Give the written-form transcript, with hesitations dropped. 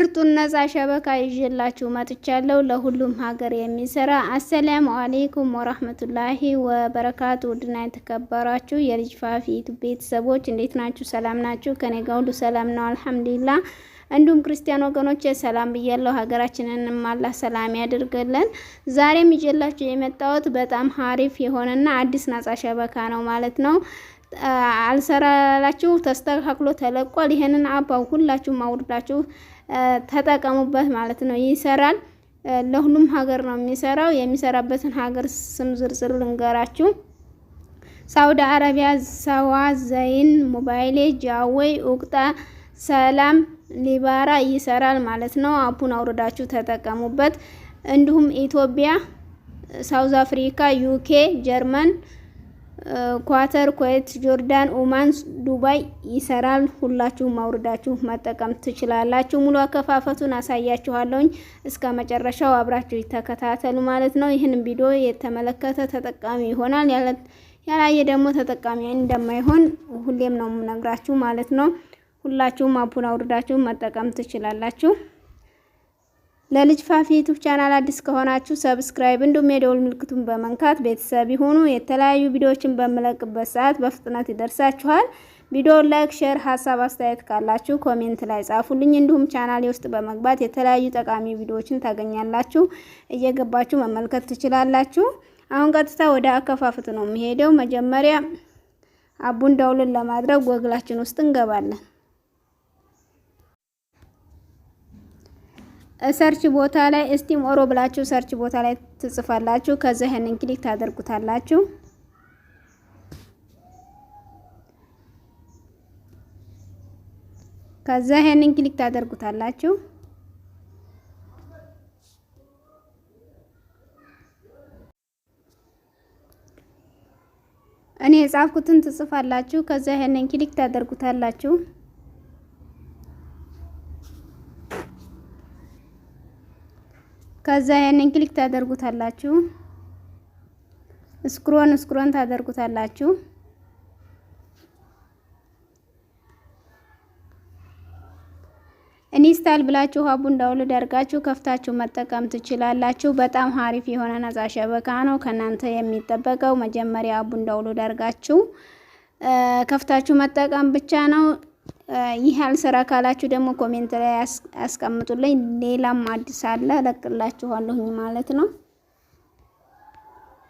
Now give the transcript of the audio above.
ምርጡን ነፃ ሸበካ ይዤላችሁ መጥቻለሁ። ለሁሉም ሀገር የሚሰራ። አሰላሙ አለይኩም ወራህመቱላሂ ወበረካቱ። ውድና የተከበራችሁ የልጅ ፋፊ ቤተሰቦች እንዴት ናችሁ? ሰላም ናችሁ? ከኔ ጋር ሁሉ ሰላም ነው አልሐምዱሊላህ። እንዲሁም ክርስቲያን ወገኖች ሰላም ብያለሁ። ሀገራችንንም አላህ ሰላም ያድርግልን። ዛሬም ይዤላችሁ የመጣሁት በጣም ሀሪፍ የሆነና አዲስ ነፃ ሸበካ ነው ማለት ነው። አልሰራላችሁ ተስተካክሎ ተለቋል። ይሄንን አባው ሁላችሁም አውርዳችሁ ተጠቀሙበት ማለት ነው። ይሰራል። ለሁሉም ሀገር ነው የሚሰራው። የሚሰራበትን ሀገር ስም ዝርዝር ልንገራችሁ። ሳውዲ አረቢያ፣ ሰዋ፣ ዘይን፣ ሞባይሌ፣ ጃዌይ፣ ኡቅጣ፣ ሰላም፣ ሊባራ ይሰራል ማለት ነው። አፑን አውርዳችሁ ተጠቀሙበት። እንዲሁም ኢትዮጵያ፣ ሳውዝ አፍሪካ፣ ዩኬ፣ ጀርመን፣ ኳተር፣ ኩዌት፣ ጆርዳን፣ ኦማን፣ ዱባይ ይሰራል። ሁላችሁም አውርዳችሁ መጠቀም ትችላላችሁ። ሙሉ አከፋፈቱን አሳያችኋለሁኝ። እስከ መጨረሻው አብራችሁ ተከታተሉ ማለት ነው። ይህን ቪዲዮ የተመለከተ ተጠቃሚ ይሆናል፣ ያላየ ደግሞ ተጠቃሚ እንደማይሆን ሁሌም ነው የምነግራችሁ ማለት ነው። ሁላችሁም አፑን አውርዳችሁ መጠቀም ትችላላችሁ። ለልጅ ፋፊ ዩቲዩብ ቻናል አዲስ ከሆናችሁ ሰብስክራይብ እንዲሁም የደወል ምልክቱን በመንካት ቤተሰብ ይሁኑ። የተለያዩ ቪዲዮዎችን በመለቅበት ሰዓት በፍጥነት ይደርሳችኋል። ቪዲዮውን ላይክ፣ ሼር፣ ሀሳብ አስተያየት ካላችሁ ኮሜንት ላይ ጻፉልኝ። እንዲሁም ቻናሌ ውስጥ በመግባት የተለያዩ ጠቃሚ ቪዲዮዎችን ታገኛላችሁ። እየገባችሁ መመልከት ትችላላችሁ። አሁን ቀጥታ ወደ አከፋፈቱ ነው የሚሄደው። መጀመሪያ አፑን ዳውንሎድ ለማድረግ ጎግላችን ውስጥ እንገባለን። ሰርች ቦታ ላይ ስቲም ኦሮ ብላችሁ ሰርች ቦታ ላይ ትጽፋላችሁ። ከዛ ይሄንን ክሊክ ታደርጉታላችሁ። ከዛ ይሄንን ክሊክ ታደርጉታላችሁ። እኔ የጻፍኩትን ትጽፋላችሁ። ከዛ ይሄንን ክሊክ ታደርጉታላችሁ። ከዛ ያንን ክሊክ ታደርጉታላችሁ። ስክሮን ታደርጉታላችሁ። ኢንስታል ብላችሁ አፑን ዳውንሎድ አድርጋችሁ ከፍታችሁ መጠቀም ትችላላችሁ። በጣም ሀሪፍ የሆነ ነፃ ሸበካ ነው። ከናንተ የሚጠበቀው መጀመሪያ አፑን ዳውንሎድ አድርጋችሁ ከፍታችሁ መጠቀም ብቻ ነው። ይህ አልሰራ ካላችሁ ደግሞ ኮሜንት ላይ አስቀምጡልኝ። ሌላም አዲስ አለ ለቅላችኋለሁኝ ማለት ነው።